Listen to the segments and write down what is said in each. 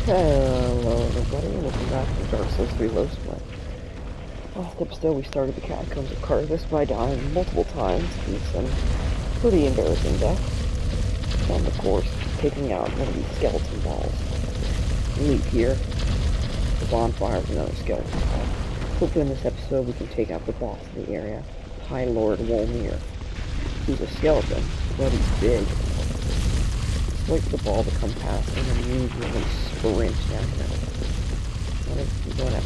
Hello everybody, and welcome back to Dark Souls 3 Loaf Play. Last episode we started the Catacombs of Carthus by dying multiple times in some pretty embarrassing deaths. And of course, taking out one of these skeleton balls. Leap here. The bonfire is another skeleton ball. Hopefully in this episode we can take out the boss in the area, High Lord Wolmir. He's a skeleton, but he's big. Wait for the ball to come past and then immediately sprint down here. I'm going at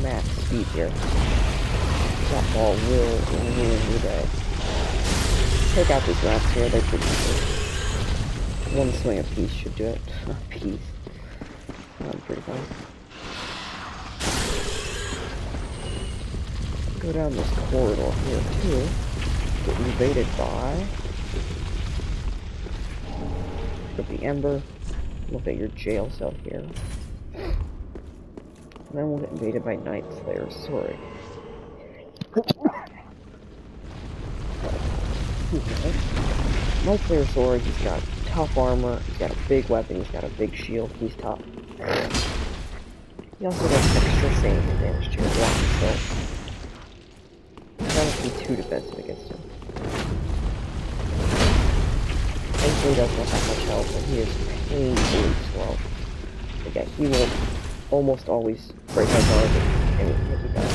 max speed here. That ball will ruin your day. Take out these rats here, they're pretty easy. One swing a piece should do it. A piece. Pretty fun. Go down this corridor here too. Get invaded by the Ember. Look at your jail cell here. And then we'll get invaded by Night Slayer Sorry. Night Slayer Sorry, he's got tough armor, he's got a big weapon, he's got a big shield, he's tough. He also does extra sand and damage to your block, so don't be too defensive against him. Thankfully he doesn't have that much health, and he is painfully slow. Again, he will almost always break our guard with anything he does.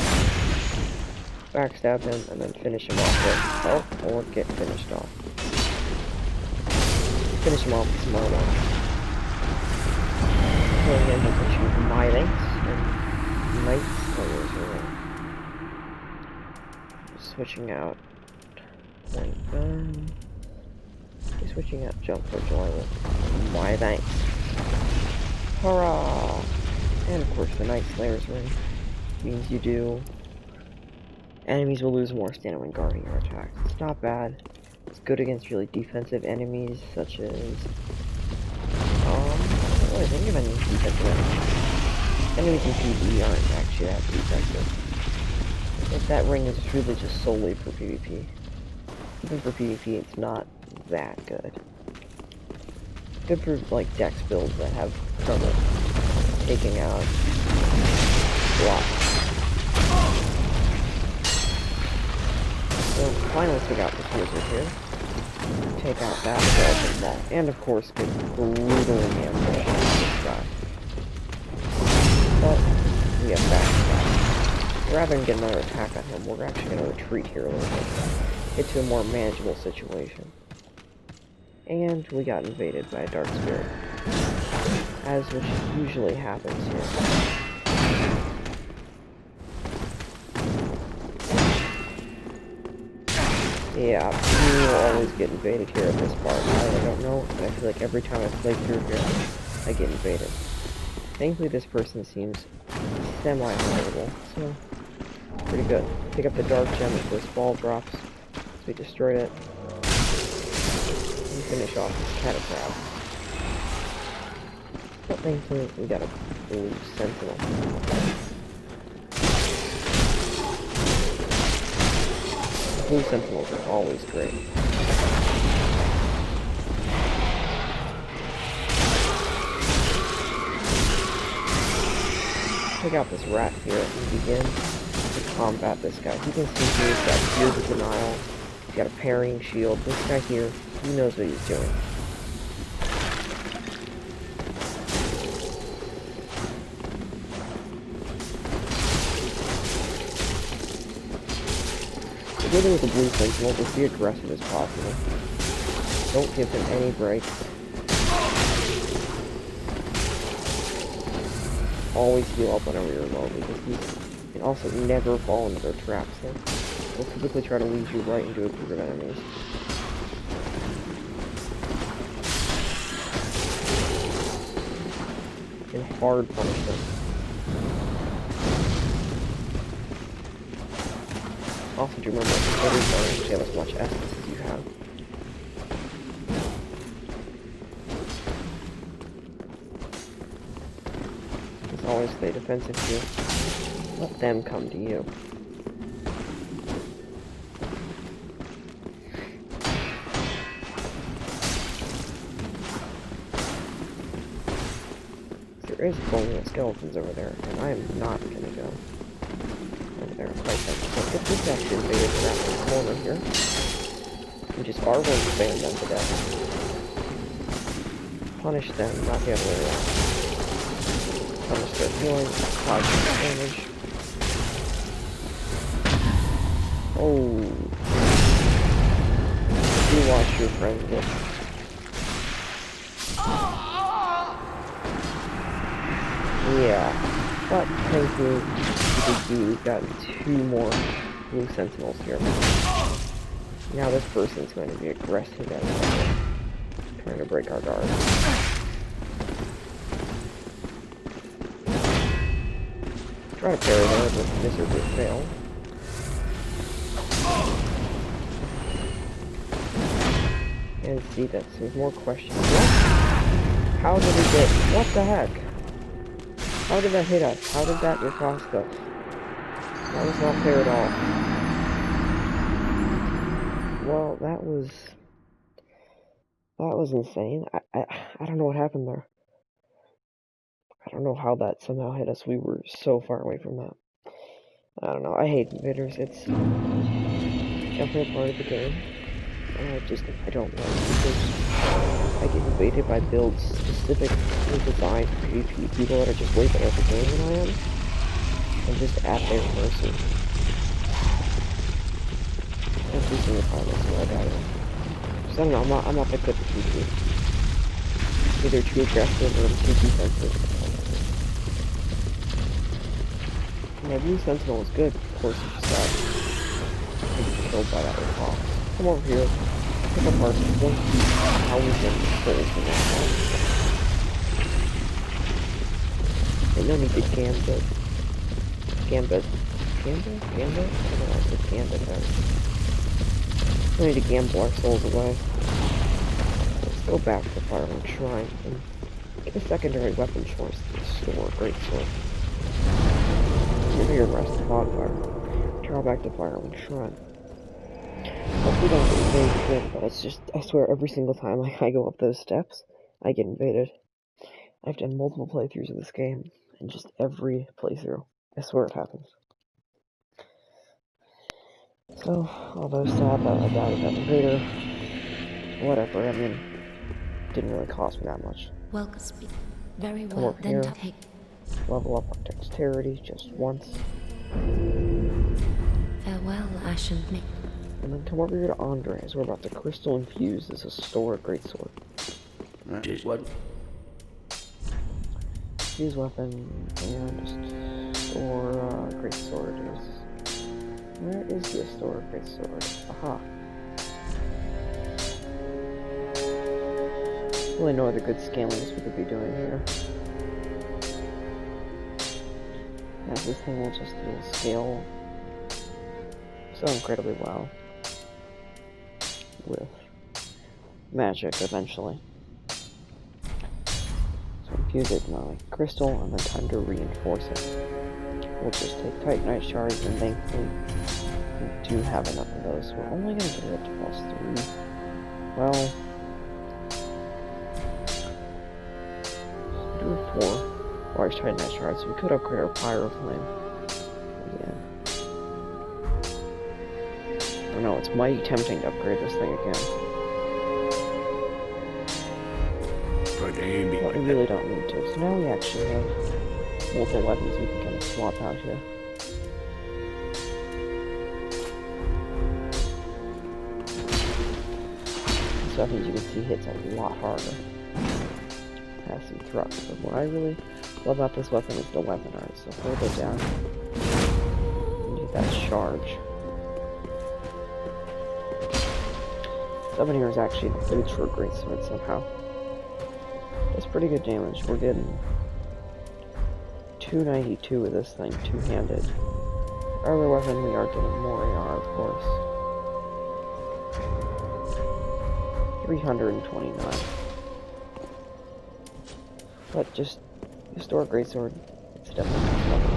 Backstab him, and then finish him off with health, or get finished off. Finish him off with some armor. Killing him will put you my thanks, and Night Slayer's ring. Switching out. And switching out Jump for Joy with my thanks. Hurrah! And of course the Night Slayer's ring means you do. Enemies will lose more stamina when guarding your attacks. It's not bad. It's good against really defensive enemies such as I can't really think of any defensive enemies. Enemies in PvE aren't actually that defensive. If that ring is really just solely for PvP. Even for PvP it's not that good. Good for like dex builds that have trouble taking out blocks. So finally take out this wizard here. Take out that skeleton ball. And of course get brutally ambushed by this guy. But we have backstab. Rather than get another attack on him, we're actually going to retreat here a little bit. Get to a more manageable situation. And we got invaded by a dark spirit. As which usually happens here. Yeah, you will always get invaded here at this part. I don't know, but I feel like every time I play through here, I get invaded. Thankfully this person seems semi-honorable, so pretty good. Pick up the dark gem as this ball drops. We destroyed it. And finish off this Catacombs. But thankfully we got a blue sentinel. Blue sentinels are always great. Check out this rat here and begin to combat this guy. You can see here he's got Shield of Denial, he's got a parrying shield. This guy here, he knows what he's doing. The good thing with the blue sentinel is be aggressive as possible. Don't give him any break. Always heal up whenever you're low, because you can also never fall into their traps. They'll typically try to lead you right into a group of enemies. And hard punish them. Also, do remember that every time you have as much essence as you have. Just always stay defensive here. Let them come to you. there is bone skeletons over there, and I am not gonna go over there and fight them. But get this actually invaded around the corner here, which is our way to ban them to death. Punish them, not the other way around. Punish their healing, cause damage. Oh. You watch your friend get. Yeah. But thankfully, we've gotten 2 more blue sentinels here. Now this person's going to be aggressive at trying to break our guard. Try to parry there, but miserably fail. And see that there's more questions. What? How did it get? What the heck? How did that hit us? How did that get past us? That was not fair at all. Well, that was insane. I don't know what happened there. I don't know how that somehow hit us. We were so far away from that. I don't know. I hate invaders. It's definitely a part of the game. I don't like because I get invaded by builds specifically designed for PvP people that are just way better at the game than I am. I'm just at their mercy. Every single time I see I die. So I don't know, I'm not that good at PvP. Either too aggressive or too defensive. My blue sentinel is good, of course, it's just that I get killed by that with boss. Come over here, pick up our 1,000 souls in that one. And no need to gambit. Gambit? I don't know why I said gambit there. No need to gamble our souls away. Let's go back to the Fireman Shrine and get a secondary weapon choice to restore Great Sword. You're here to rest the bonfire. Travel back to Fireman Shrine. Hopefully don't get invaded again, but it's just, I swear every single time I go up those steps, I get invaded. I've done multiple playthroughs of this game, and just every playthrough, I swear it happens. So, although sad that I died of that invader, whatever, I mean, didn't really cost me that much. Welcome. Very Come well, over here, level up our dexterity just once. Farewell, Ashen Nick. And then come over here to Andre, as we're about to crystal infuse this historic greatsword. What? Use weapon and just store greatsword. Where is the historic greatsword? Aha. Really no other good scalings we could be doing here. As this thing will just scale so incredibly well with magic eventually. So infuse it in my crystal and then time to reinforce it. We'll just take Titanite shards and thankfully we do have enough of those. We're only going to get it up to +3. Well, 3 or 4 large Titanite shards, so we could upgrade our Pyro Flame. Yeah. I don't know, it's mighty tempting to upgrade this thing again. But we really don't need to. So now we actually have multiple weapons we can kind of swap out here. This weapon, as you can see, hits a lot harder. Has some thrust, but what I really love about this weapon is the weapon art. So hold it down and do that charge. This weapon here is actually the boots for a greatsword somehow. That's pretty good damage. We're getting 292 with this thing, two-handed. Our other weapon, we are getting more AR, of course. 329. But just historic greatsword, it's definitely something.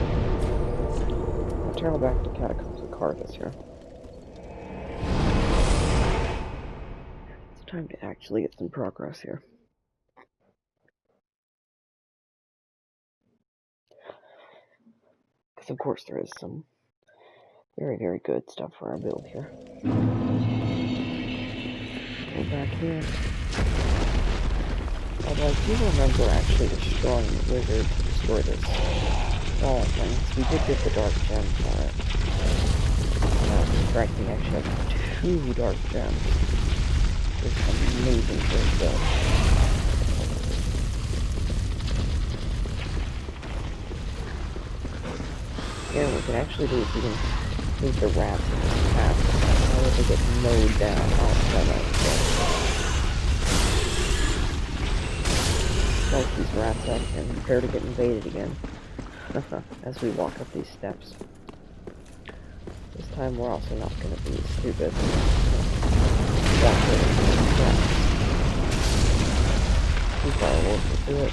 I'll travel back to Catacombs and carve this here. It's time to actually get some progress here. Because of course there is some very, very good stuff for our build here. Go back here. Although I do remember actually destroying the wizard to destroy this wall thing. So we did get the dark gem for it. Frankly, we actually have 2 dark gems. It's amazing for this build. Yeah, what we can actually do is we can move the rats in this path. How would they get mowed down all the time? Like these rats up and prepare to get invaded again. As we walk up these steps. This time we're also not going to be stupid. Too far, we'll do it.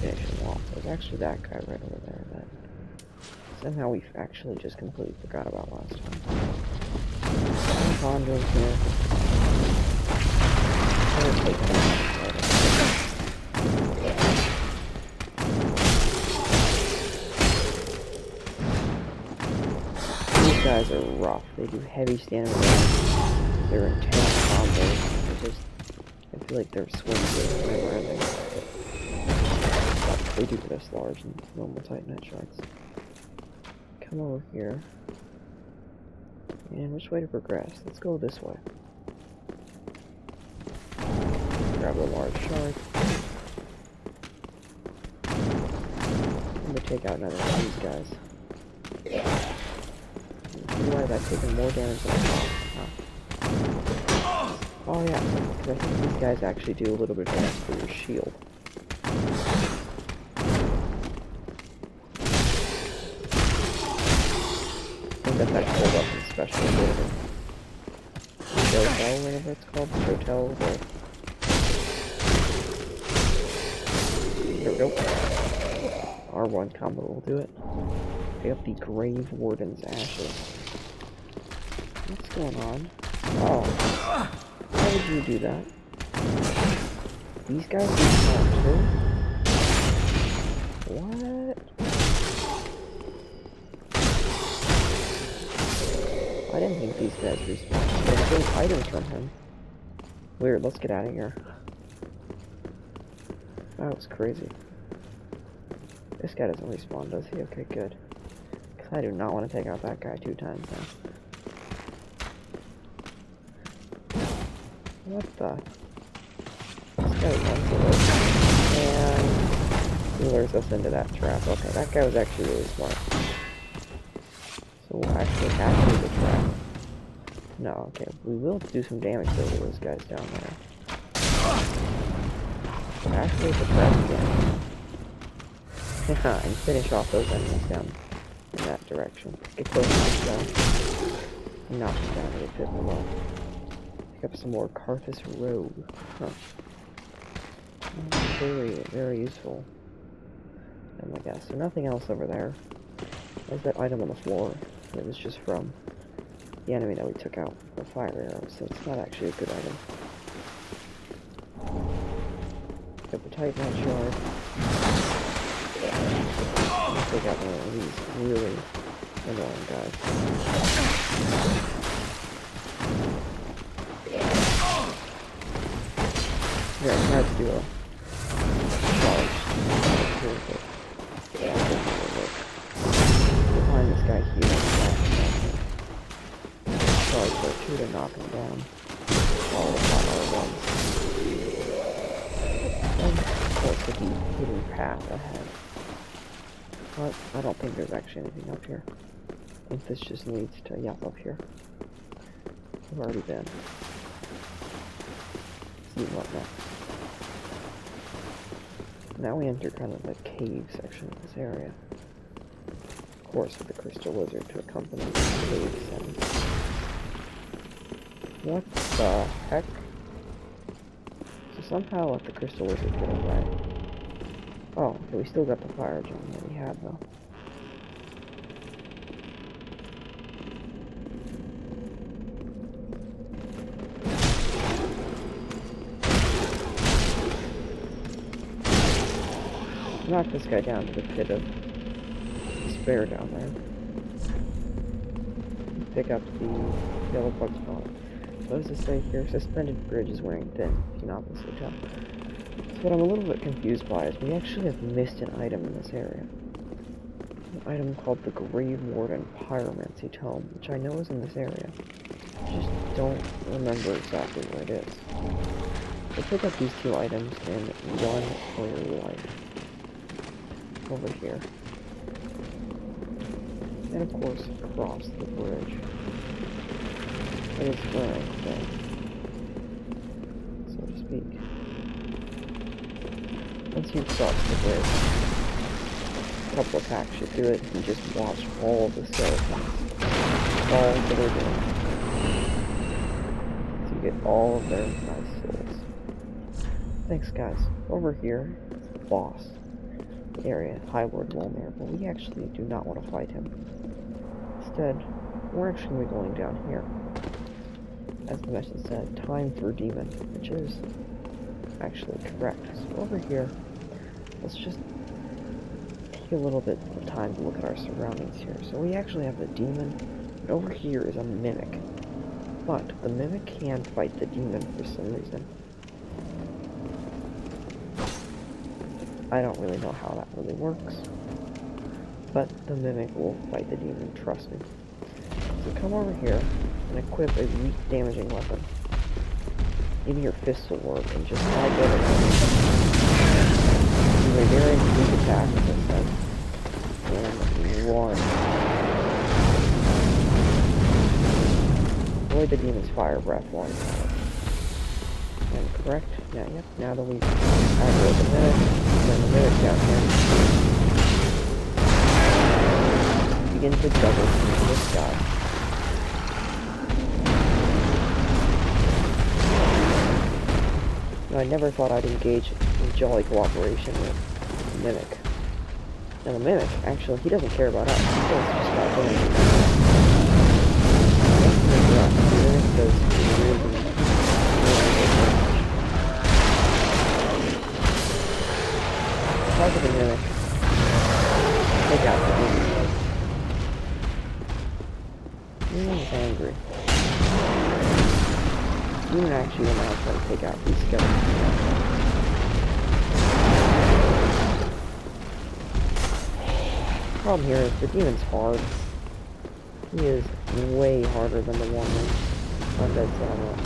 Finishing wall. There's actually that guy right over there that somehow we actually just completely forgot about last time. Pond over here. We'll take it out. These guys are rough. They do heavy stamina. They're intense combos. I feel like their swings are never ending. They do this large and normal Titanite shards. Come over here. And which way to progress? Let's go this way. Grab a large shard. I'm gonna take out another one of these guys. Why have I taken more damage than I thought? Oh yeah, because I think these guys actually do a little bit of damage for your shield. I think that's actually pulled up in special ability. Shotel, whatever it's called. Shotel, there we go. R1 combo will do it. Pick up the Grave Warden's Ashes. What's going on? Oh. How would you do that? These guys respawn too? What? I didn't think these guys respawned. There's no items from him. Weird, let's get out of here. That was crazy. This guy doesn't respawn, does he? Okay, good. Because I do not want to take out that guy 2 times now. What the? This guy runs away. And he lures us into that trap. Okay, that guy was actually really smart. So we'll actually activate the trap. No, okay, we will do some damage to those guys down there. Activate the trap again. And finish off those enemies down in that direction. Get close to this guy. Knock him down to the pit below. Pick up some more Karthus Rogue. Huh. Very, very useful. Oh my gosh, so nothing else over there. There's that item on the floor. It was just from the enemy that we took out with the fire arrow, so it's not actually a good item. Pick up the Titanite shard. Take out one of these really annoying guys. Yeah, I tried to do a charge. Yeah, that didn't really work. We'll find this guy here. Charge for 2 to knock him down. All the power at once. And of course with the hidden path ahead. But I don't think there's actually anything up here. I think this just leads to, yeah, up here. We've already been. See what next. Now we enter kind of the cave section of this area. Of course, with the crystal lizard to accompany the cave sound. What the heck? So somehow let the crystal lizard get away. Oh, okay, we still got the fire gem that we had, though. Knock this guy down to the pit of bear down there. Pick up the yellow bug spawn. What does it say here? Suspended bridge is wearing thin. You can obviously tell. So what I'm a little bit confused by is we actually have missed an item in this area. An item called the Grave Warden Pyromancy Tome, which I know is in this area. I just don't remember exactly where it is. So pick up these two items and run for your life. Over here. And of course, cross the bridge. It is wearing thin, so to speak. Once you cross the bridge, a couple of packs should do it. You just watch all of the skeletons. All that they're doing. So you get all of their nice souls. Thanks guys. Over here, the boss area, High Lord Wolmer, but we actually do not want to fight him. Instead, we're actually going to be going down here. As the message said, time for demon, which is actually correct. So over here, let's just take a little bit of time to look at our surroundings here. So we actually have the demon, and over here is a mimic. But the mimic can fight the demon for some reason. I don't really know how that really works, but the mimic will fight the demon, trust me. So come over here and equip a weak damaging weapon. Maybe your fist will work and just slide over there. Do a very weak attack, as I said, and run. Avoid the demon's fire breath while you're at it. And correct? Yeah, yep. Now that we've aggroed the mimic, then the mimic down here. Begin to double this guy. Now, I never thought I'd engage in jolly cooperation with the mimic. Now the mimic, actually, he doesn't care about us. He cares just about doing it. The mimic does really target the mimic. Take out the demon. Demon is angry. Demon actually will now try to take out these skeletons. Problem here is the demon's hard. He is way harder than the one in Undead Settlement.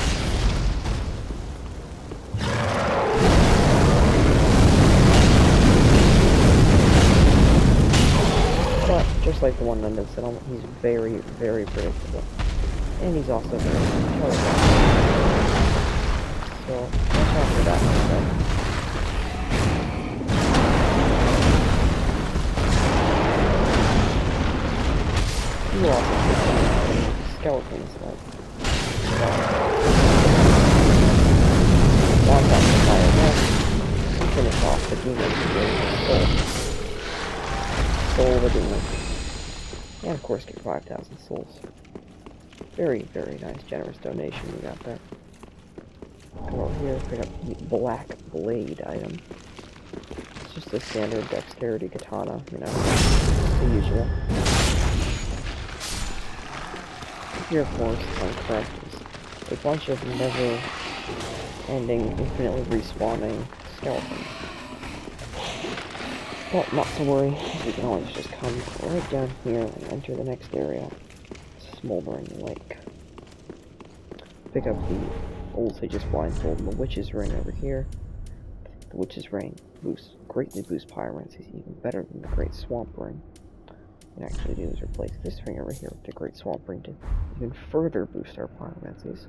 But, just like the one in Undead Settlement, he's very, very predictable. And he's also very intelligent. So, watch out for that instead. You also get some skeletons that launch off the fire next and finish off the demon soul the demon. And of course get 5,000 souls. Very, very nice, generous donation we got there. Come over here, pick up the Black Blade item. It's just a standard dexterity katana, you know, the usual. Here, of course, on correct is a bunch of never-ending, infinitely respawning skeletons. But not to worry, we can always just come right down here and enter the next area. Smoldering Lake. Pick up the Old Sage's Blindfold and the Witch's Ring over here. The Witch's Ring greatly boosts pyromancy, even better than the Great Swamp Ring. And actually do is replace this ring over here with the Great Swamp Ring to even further boost our pyromancies.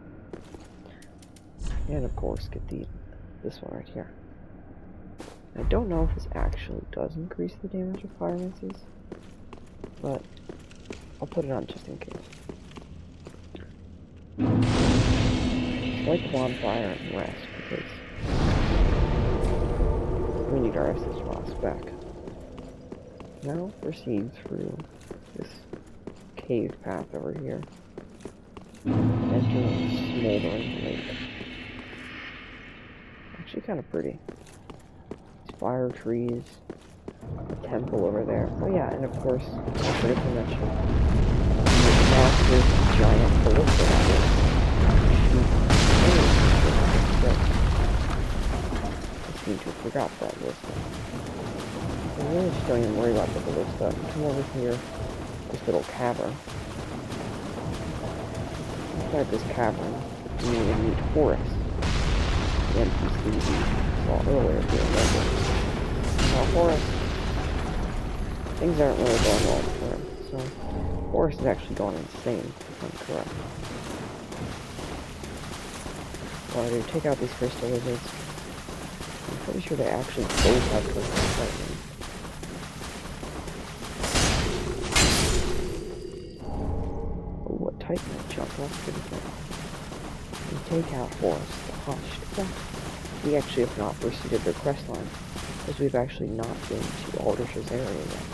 And of course get this one right here. I don't know if this actually does increase the damage of pyromancies, but I'll put it on just in case. Light the bonfire and rest, because we need our Estus Ross back. Now proceed through this cave path over here. Enter Smoldering Lake. Actually kind of pretty. These fire trees, temple over there. Oh yeah, and of course, I forgot to mention the massive giant ballista rocket. I seem to have forgot that ballista. I really just don't even worry about the ballista. Come over here, this little cavern. Inside this cavern, you will meet Horace, the NPC we saw earlier, if you remember. Now, Horace, things aren't really going well for him, so Horace is actually going insane, if I'm correct. What I do, take out these crystal lizards. I'm pretty sure they actually both have crystal lightning. Oh, what Titanite jump, that's pretty good. We take out Horace, the hushed. But we actually have not proceeded their quest line, because we've actually not been to Aldrich's area yet.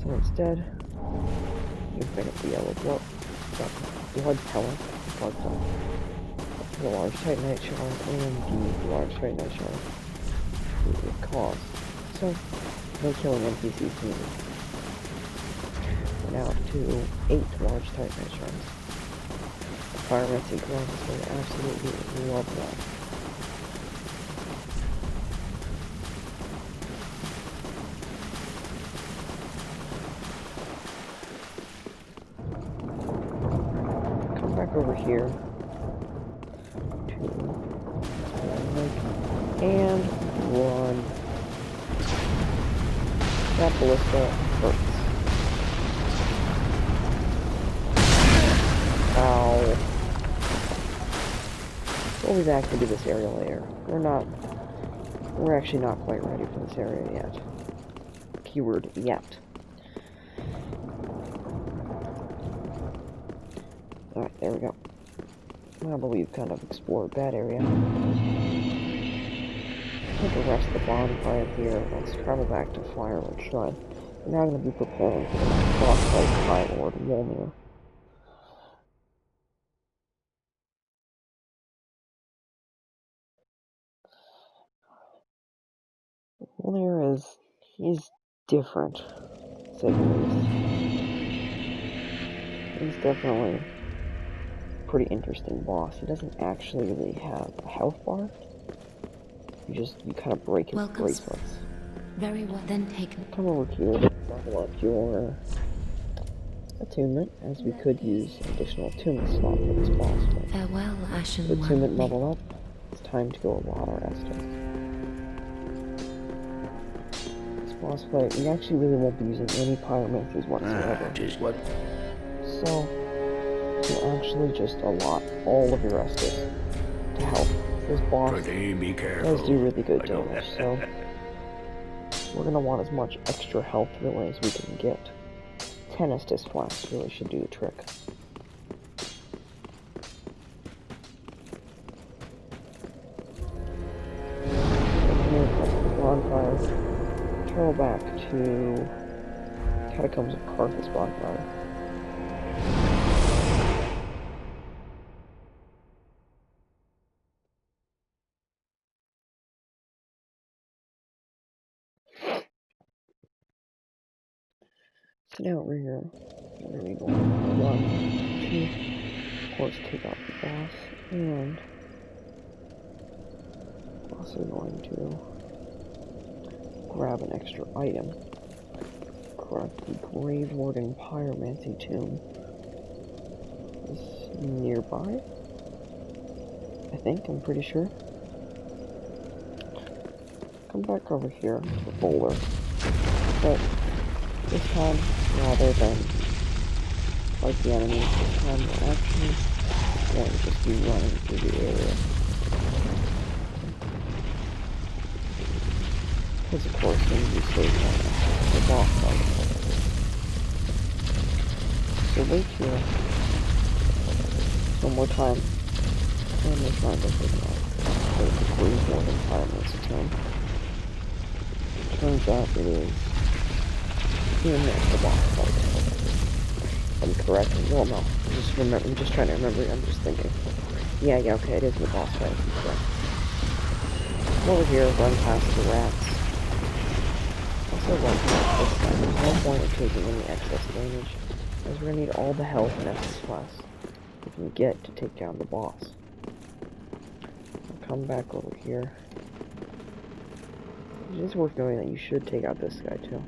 So instead, you pick up the yellow blood pellet, the large titanite shard, and the large titanite shard with cause. So, no killing NPCs needed. We're now up to 8 large titanite shards. The pyromancy gloves, so I absolutely love that. Over here to and run. That ballista hurts. Ow. We'll be back to do this area later. We're actually not quite ready for this area yet. Keyword yet. Alright, there we go. Now that we've kind of explored that area, take a rest of the bonfire here. Let's travel back to Firewood Shrine. We're now going to be preparing for the next boss fight, High Lord Wolnir. Wolnir he's different, to say the least. He's definitely pretty interesting boss. He doesn't actually really have a health bar. You kind of break his bracelets. Very well, then take me. Come over here, level up your attunement, as we could use an additional attunement slot for this boss fight. Farewell, Ashen With attunement One. level up, it's time to go water Estes. This boss fight, we actually really won't be using any pyromancies whatsoever. So, you'll actually just allot all of your Estus to help. This boss does do really good damage, so we're going to want as much extra health really as we can get. 10 Estus flasks really should do the trick. Bonfire. Travel back to Catacombs of Carthus bonfire. So now we're here. We're going to run to, of course, take out the boss, and also going to grab an extra item. Correct, the Grave Warden Pyromancy Tomb is nearby. I think, I'm pretty sure. Come back over here to the boulder. But this time, rather than like the enemy, this time we're actually going to just be running through the area. Because of course, we need to save the boss fight. So wait here. One more time. And we're trying to figure out the Grave Warden Pyromancy Tomb. Turns out it is in the boss fight. I'm correct. Well, no. I'm just trying to remember. I'm just thinking. Yeah, okay, it is in the boss fight. I'm correct. Come over here, run past the rats. Also So one point this time. There's no point in taking any excess damage, as we're gonna need all the health and Estus Plus we can get to take down the boss. I'll come back over here. It is worth knowing that you should take out this guy too.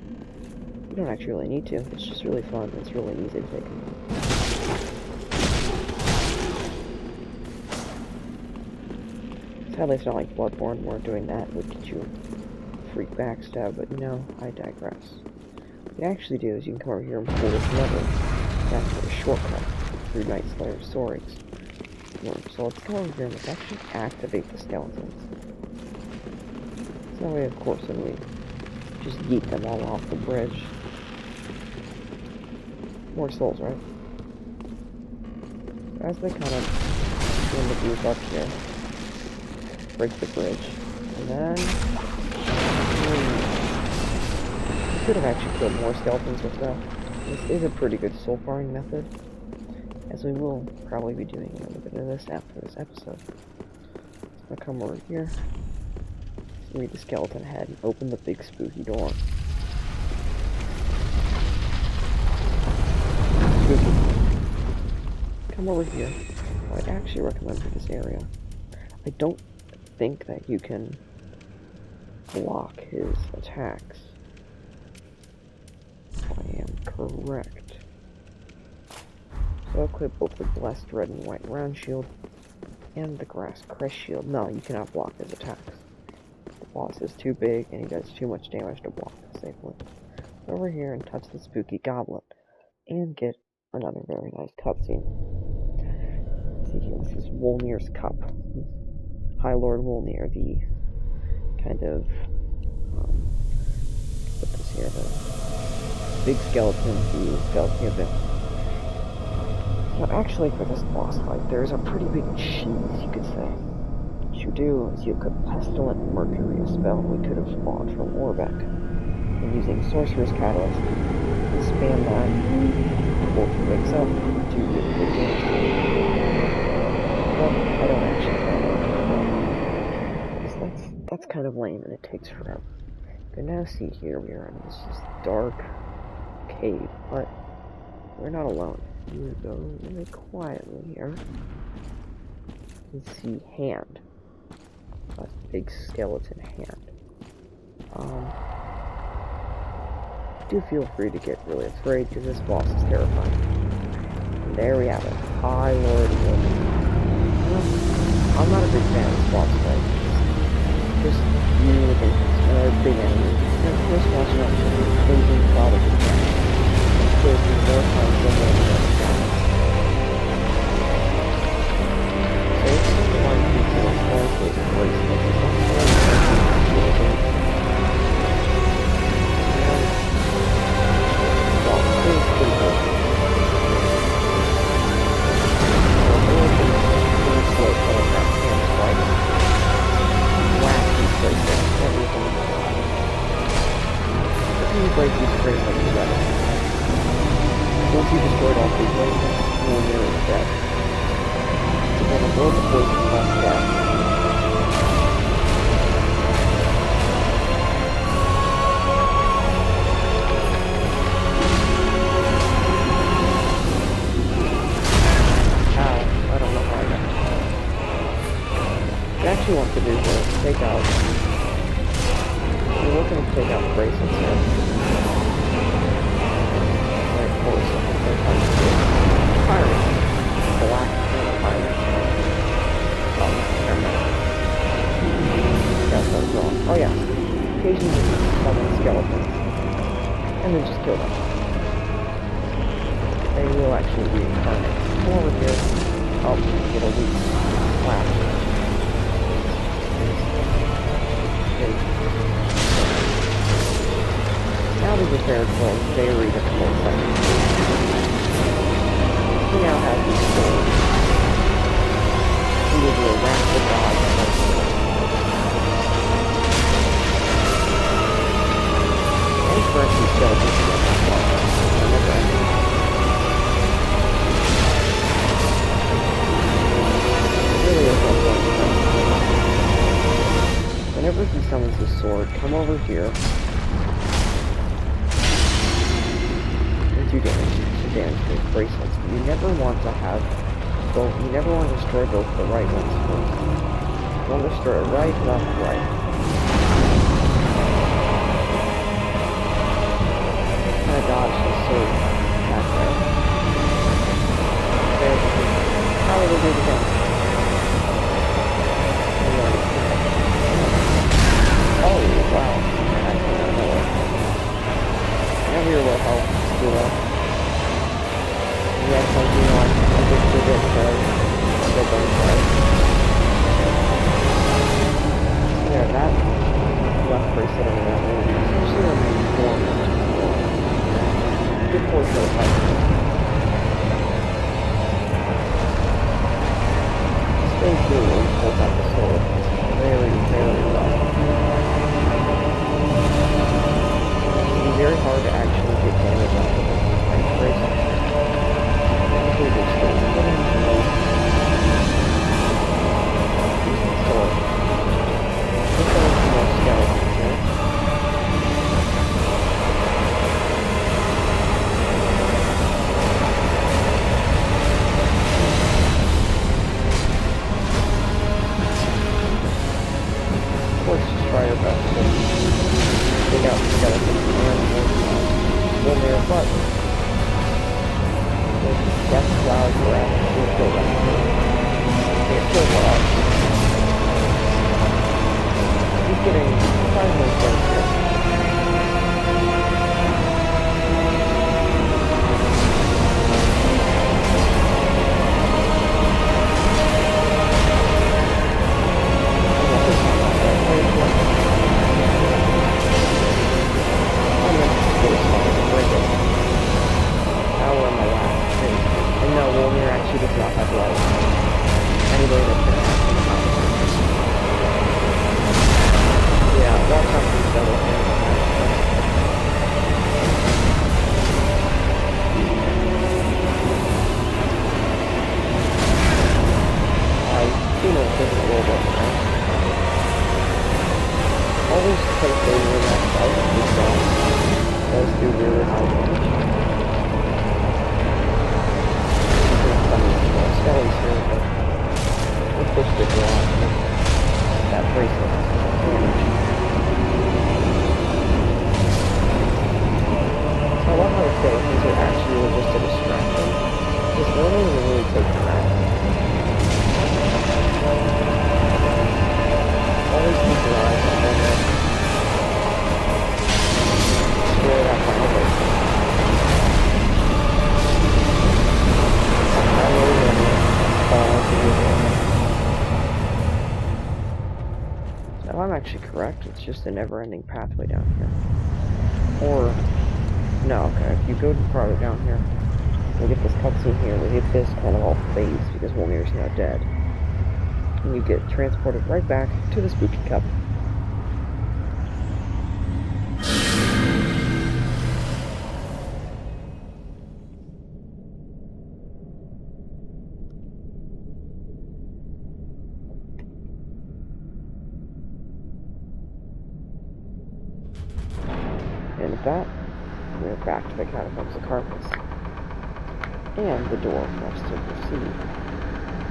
You don't actually really need to. It's just really fun. It's really easy to take him out. Sadly, it's not like Bloodborne where doing that would get you a freak backstab, but no, I digress. What you actually do is you can come over here and pull this lever. That's a shortcut through Night Slayer's swords. So let's come over here and let's actually activate the skeletons. So that way, of course, when we just yeet them all off the bridge. More souls, right? As they kind of begin to move up here, break the bridge, and then we could have actually killed more skeletons with that. This is a pretty good soul farming method, as we will probably be doing a little bit of this after this episode. So I'll come over here, read the skeleton head, and open the big spooky door. Spooky. Come over here. What I actually recommend for this area, I don't think that you can block his attacks. If I am correct. So equip both the blessed red and white round shield and the grass crest shield. No, you cannot block his attacks. The boss is too big and he does too much damage to block safely. Over here and touch the spooky goblet and get another very nice cutscene. See here, this is Wolnir's cup. High Lord Wolnir, the kind of put this here, the big skeleton, the skeleton of it. So actually for this boss fight, there's a pretty big cheese, you could say. What you do is you could Pestilent Mercury, a spell we could have bought from Orbeck. And using Sorcerer's Catalyst, and spam that before he wakes up to really good damage to him. Well, I don't actually plan on doing that. That's kind of lame and it takes forever. You can now see here we are in this dark cave, but we're not alone. You go really quietly here. You can see hand. A big skeleton hand. Do feel free to get really afraid because this boss is terrifying. And there we have it. High Lord Wolnir. I'm not a big fan of this boss fight. Just you with another big enemy. And of course watching out for the closing thought of the game. Of course, there's more times than one of them. So if you don't want to do so, it's all for the bracelet. It's not so break these bracelets together. Once you destroyed all three bracelets, Wolnir is dead. So then a blow the poison left death. Ow, I don't know how I got it. What I actually want to do is take out... We're looking to take out the bracelets here. Like, poison. Firey. Black firey. Oh, never mind. Yeah, that was wrong. Oh, yeah. Occasionally summon skeletons. And then just kill them. They will actually reincarnate. Come over here. Oh, get a weak flash. Now we're prepared for a very difficult fight. He now has his sword. He will do a rapid dodge. And first he skeletons to get that far. It really is no point in that. Whenever he summons his sword, come over here. damage to his bracelets, but you never want to have both. You never want to destroy both the right ones first. You want to destroy right, left, right. Kind of dodge the sword back there. There, probably do it again. Oh, wow. I came out of nowhere. Now you're low health, you know. Yes, I do want a big bit of a bit of fight. Yeah, that left bracelet over that will usually remain dormant. Good portion of the fight. Stay cool when he pulls out the sword. Very, very well. Very hard to actually get damage off of it. Like bracelet. Use the sword. Look at those more skeletons here. Of course, just try your best to take out the skeletons and one there, but the death cloud breath will kill them. Can't kill them. He's getting surprisingly close here. Actually correct, it's just a never-ending pathway down here. Or, no, okay, if you go farther down here, we get this cutscene here, we get this kind of all phase because Wolmir's now dead. And you get transported right back to the Spooky Cup. And with that, we're back to the Catacombs of Carpus. And the door for us to proceed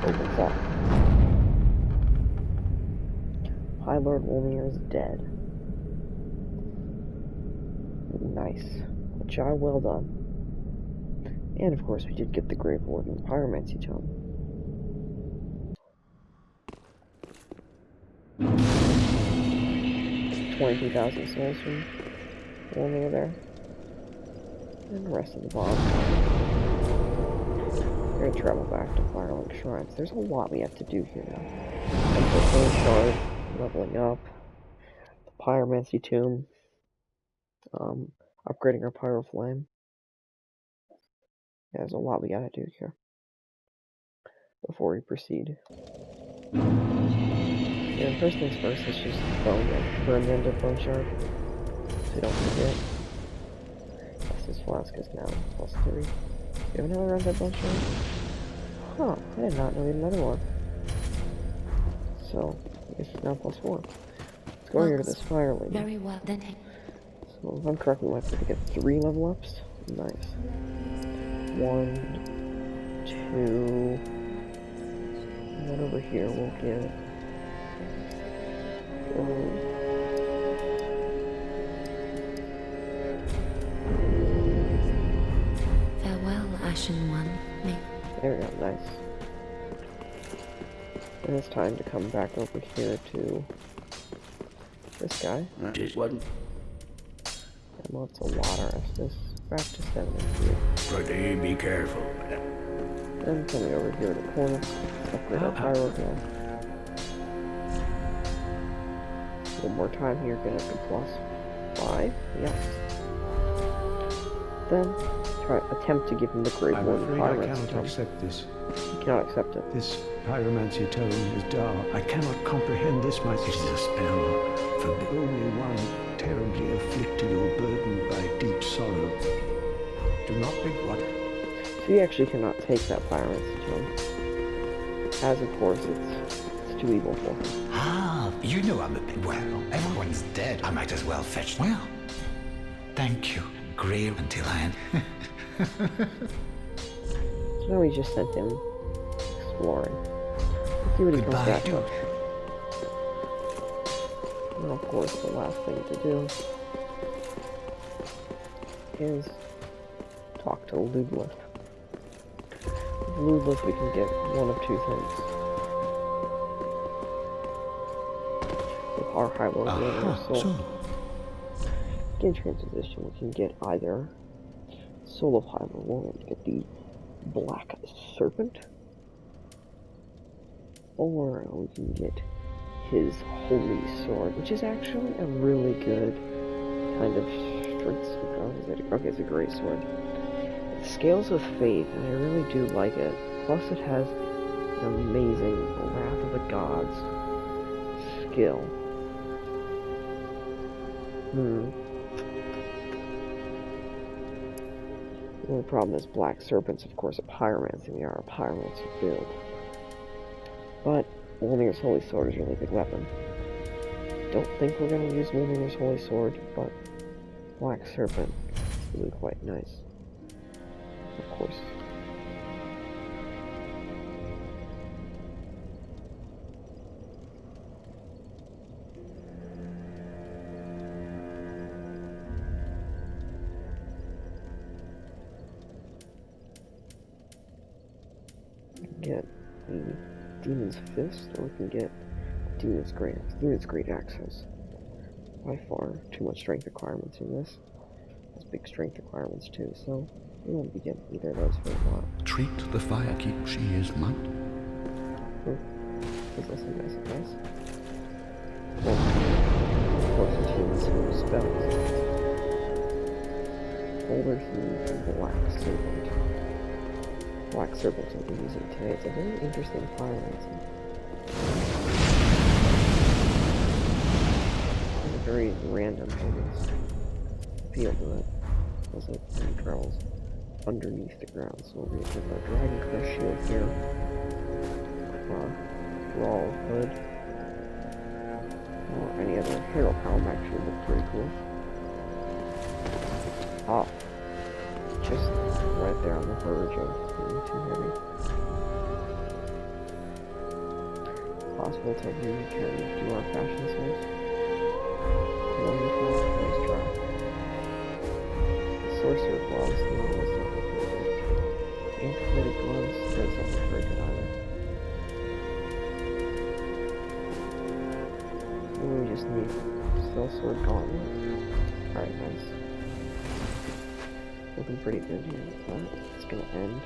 opens up. High Lord Wolmir is dead. Nice. A job well done. And of course we did get the Grave Warden's Pyromancy Tome. $22,000 souls from Wolmir there. And the rest of the bomb. We're gonna travel back to Firelink Shrines. There's a lot we have to do here now. Unfortunately, Shard, leveling up, the Pyromancy Tomb, upgrading our Pyro Flame. Yeah, there's a lot we gotta do here before we proceed. Yeah, first things first, let's just burn the end of Bone Shard, so we don't forget. This flask is now +3. Do you have another undead Bone Shard? Huh, I did not know we had another one. So, I guess it's now +4. Let's go here to this fire lady. Very well, then. So, if I'm correct, we went to get 3 level ups. Nice. 1, 2, and then over here we'll get Farewell, Ashen One. there we go, nice. And it's time to come back over here to this guy. Just one. And let's water us this back to 73. Pretty be careful. Then coming over here to the corner, let's upgrade our firework now. One more time here, get up to +5, yeah. Then, attempt to give him the grade 1 I'm afraid I pyromancy cannot tome. accept this. You cannot accept it. This pyromancy tome is dark. I cannot comprehend this myself. It is a spell for the only one terribly afflicted or burdened by deep sorrow. Do not begrudge. So you actually cannot take that pyromancy tome. As of course it's too evil for him. Ah, you know I'm a bit... Well, everyone's dead. I might as well fetch... Well, thank you. Grave until I... So now we just sent him exploring. Let's see what he comes Goodbye, back Duke. with. And of course the last thing to do is talk to Ludlith. With Ludlith we can get one of two things. With our high lord soul. In transposition we can get either Soul of High Lord, we're going to get the Black Serpent, or we can get his Holy Sword, which is actually a really good kind of okay, it's a great sword. It scales with faith, and I really do like it. Plus it has an amazing Wrath of the Gods skill. The only problem is Black Serpent's, of course, a pyromancy. We are a pyromancy build. But Wolnir's Holy Sword is a really good weapon. Don't think we're going to use Wolnir's Holy Sword, but Black Serpent is really quite nice. Of course. Get the Demon's Fist, or we can get Demon's Great Axe. Demon's Great Axe has by far too much strength requirements in this. Has big strength requirements too, so we won't be getting either of those for a while. Treat the fire keep she is mine. Is that some nice advice? Well, of course, it tunes spells. Older Heat and Black Serpent. Black Serpent I'll be using today. It's a very interesting pyromancy. It's a very random feel to it, as it travels underneath the ground. So we're going to get our Dragon Crush shield here. Raw Hood. Or any other hero power actually would look pretty cool. Ah. Just right there on the verge of being too heavy. Possible to we can do our fashion sense. Wonderful, nice try. Sorcerer gloves, no, that's not looking good. Antiquated gloves, that's not looking very good either. So we just need Sellsword Gauntlet. Alright, nice. Looking pretty good here. But it's gonna end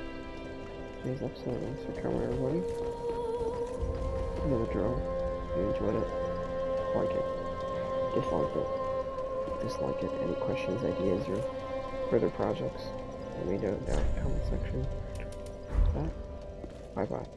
today's episode. Thanks for coming, everybody. Another drill. If you enjoyed it, like it, dislike it. Any questions, ideas, or further projects, let me know down in the comment section. Bye bye.